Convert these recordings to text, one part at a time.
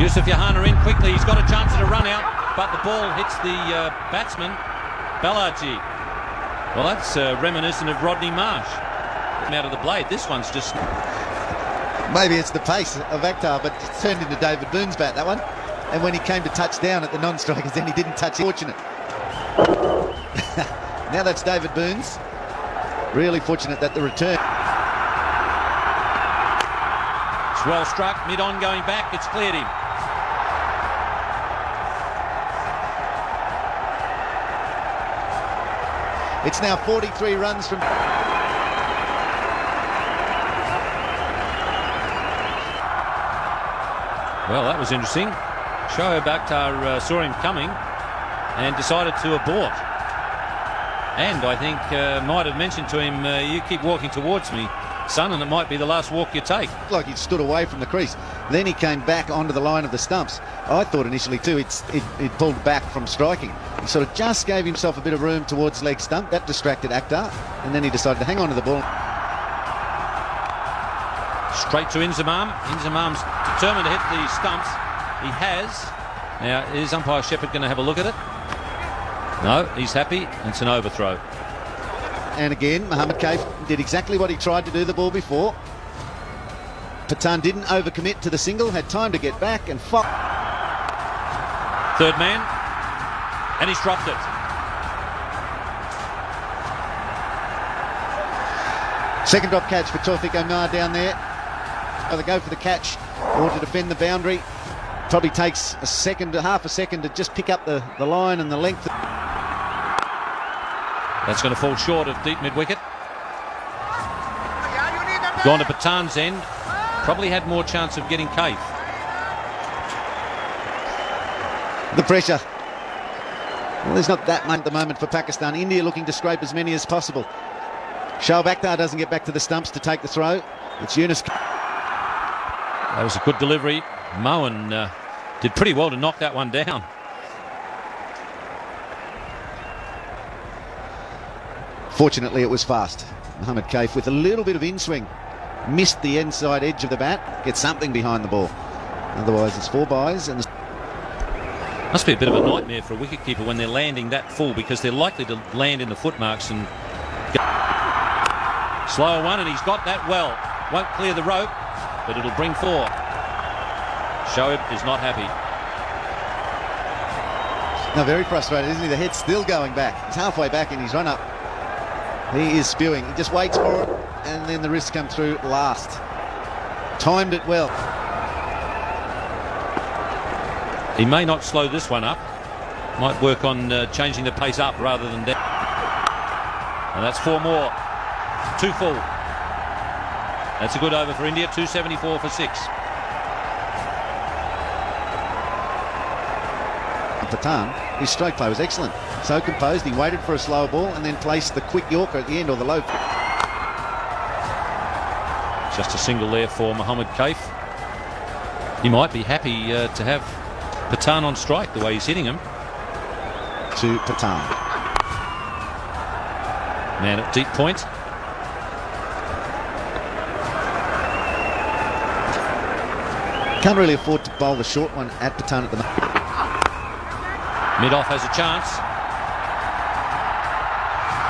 Yusuf Yohana in quickly. He's got a chance at a run out, but the ball hits the batsman, Balaji. Well, that's reminiscent of Rodney Marsh. Out of the blade. This one's just... Maybe it's the pace of Akhtar, but it's turned into David Boone's bat, that one. And when he came to touch down at the non-strikers, then he didn't touch it. Fortunate. Now that's David Boone's. Really fortunate that the return... It's well struck, mid-on going back, it's cleared him. It's now 43 runs from... Well, that was interesting. Shoaib Akhtar saw him coming and decided to abort. And I think might have mentioned to him, you keep walking towards me, son, and it might be the last walk you take. Like he'd stood away from the crease. Then he came back onto the line of the stumps. I thought initially too it pulled back from striking. He sort of just gave himself a bit of room towards leg stump. That distracted Akhtar, and then he decided to hang on to the ball. Straight to Inzamam. Inzamam's determined to hit the stumps. He has. Now, is umpire Shepherd going to have a look at it? No, he's happy. It's an overthrow. And again, Mohammad Kaif did exactly what he tried to do the ball before. Pathan didn't overcommit to the single, had time to get back and fought. Third man, and he's dropped it. Second drop catch for Tawfiq Umar down there. Either go for the catch or to defend the boundary. Probably takes a second, half a second to just pick up the line and the length. That's going to fall short of deep mid-wicket. Gone to Pathan's end. Probably had more chance of getting Kaif. The pressure. Well, there's not that much at the moment for Pakistan. India looking to scrape as many as possible. Shoaib Akhtar doesn't get back to the stumps to take the throw. It's Yunus. That was a good delivery. Mohan did pretty well to knock that one down. Fortunately, it was fast. Mohammad Kaif with a little bit of in-swing. Missed the inside edge of the bat. Gets something behind the ball. Otherwise, it's 4 byes. And must be a bit of a nightmare for a wicketkeeper when they're landing that full, because they're likely to land in the footmarks and... Slower one, and he's got that well. Won't clear the rope, but it'll bring 4. Shoaib is not happy. Now, very frustrated, isn't he? The head's still going back. He's halfway back in his run-up. He is spewing. He just waits for it, and then the wrists come through last. Timed it well. He may not slow this one up. Might work on changing the pace up rather than down. And that's 4 more. 2 full. That's a good over for India. 274 for 6. Pathan, his stroke play was excellent. So composed, he waited for a slower ball and then placed the quick Yorker at the end, or the low. Just a single there for Mohammad Kaif. He might be happy to have Pathan on strike the way he's hitting him. To Pathan. Man at deep point. Can't really afford to bowl the short one at Pathan at the moment. Mid-off has a chance.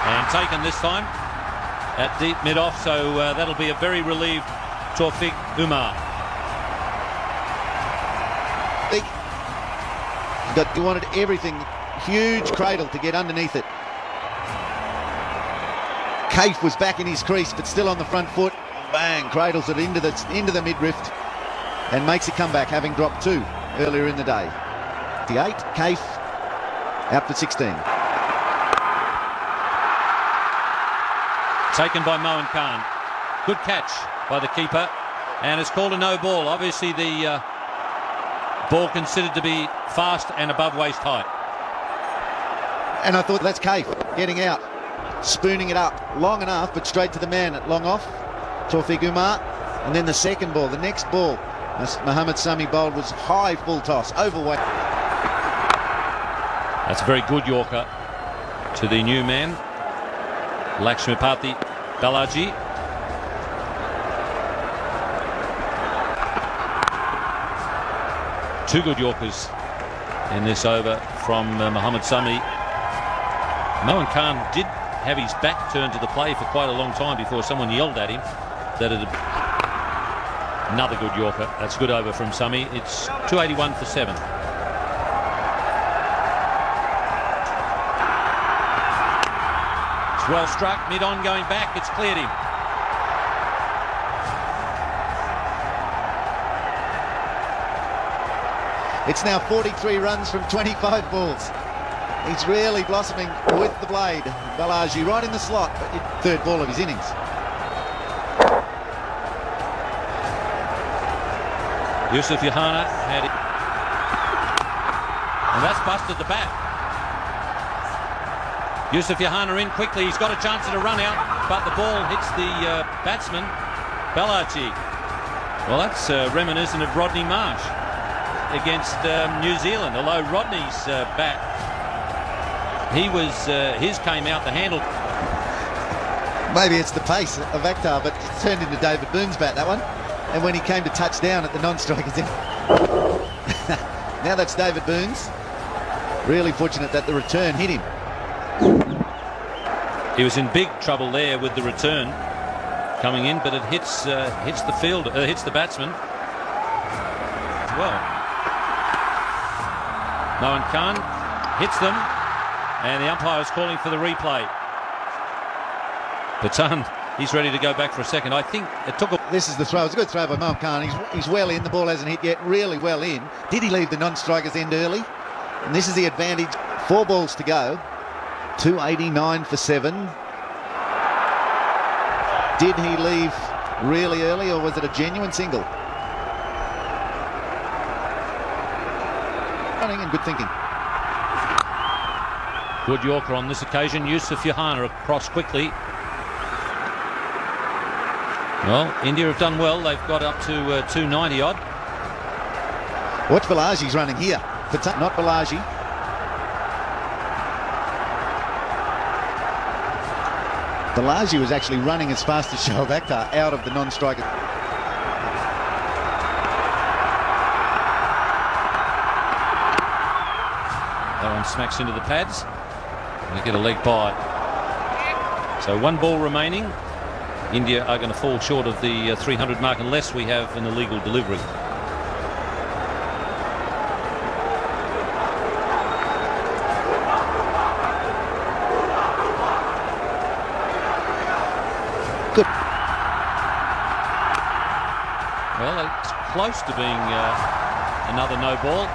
And taken this time at deep mid-off, so that'll be a very relieved Tawfiq Umar. He wanted everything. Huge cradle to get underneath it. Kaif was back in his crease, but still on the front foot. Bang, cradles it into the mid-rift and makes a comeback, having dropped 2 earlier in the day. The 8, Kaif out for 16. Taken by Mohan Khan. Good catch by the keeper, and it's called a no ball. Obviously the ball considered to be fast and above waist height. And I thought, that's Kaif getting out, spooning it up long enough, but straight to the man at long off, Tawfiq Umar. And then the second ball, the next ball, as Mohammad Sami bowled, was high full toss, overweight. That's a very good Yorker to the new man, Lakshmipathy Balaji. Two good Yorkers in this over from Mohammad Sami. Mohan Khan did have his back turned to the play for quite a long time before someone yelled at him that it had... Another good Yorker. That's good over from Sami. It's 281 for 7. It's well struck. Mid-on going back. It's cleared him. It's now 43 runs from 25 balls. He's really blossoming with the blade. Balaji right in the slot. Third ball of his innings. Yusuf Yohana had it. And that's busted the bat. Yusuf Yohana in quickly. He's got a chance at a run out, but the ball hits the batsman, Balaji. Well, that's reminiscent of Rodney Marsh against New Zealand, although Rodney's bat, his came out the handle. Maybe it's the pace of Akhtar, but it turned into David Boone's bat, that one. And when he came to touch down at the non-strikers end. Now that's David Boone's. Really fortunate that the return hit him. He was in big trouble there with the return coming in, but it hits the field, hits the batsman as well. Mohan Khan hits them, and the umpire is calling for the replay. Patan, he's ready to go back for a second. I think it took a... This is the throw. It's a good throw by Mohan Khan. He's well in. The ball hasn't hit yet. Really well in. Did he leave the non-strikers end early? And this is the advantage. 4 balls to go. 289 for 7. Did he leave really early, or was it a genuine single? Running and good thinking. Good Yorker on this occasion. Yusuf Yohana across quickly. Well, India have done well. They've got up to 290 odd. Watch Balaji's running here. Not Balaji. Balaji was actually running as fast as Shoaib Akhtar out of the non-striker. That one smacks into the pads. They get a leg by. So 1 ball remaining. India are going to fall short of the 300 mark unless we have an illegal delivery. Good. Well, it's close to being another no ball.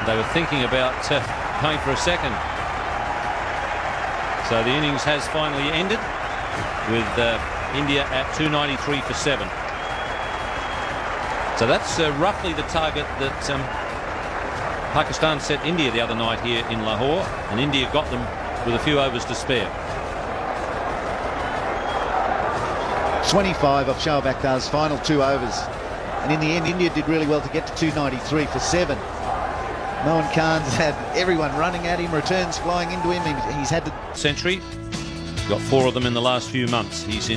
They were thinking about going for a second. So the innings has finally ended with India at 293 for 7. So that's roughly the target that Pakistan set India the other night here in Lahore, and India got them with a few overs to spare. 25 of Shoaib Akhtar's final 2 overs. And in the end, India did really well to get to 293 for 7. Mohan Khan's had everyone running at him, returns flying into him. He's had the century. Got 4 of them in the last few months. He's in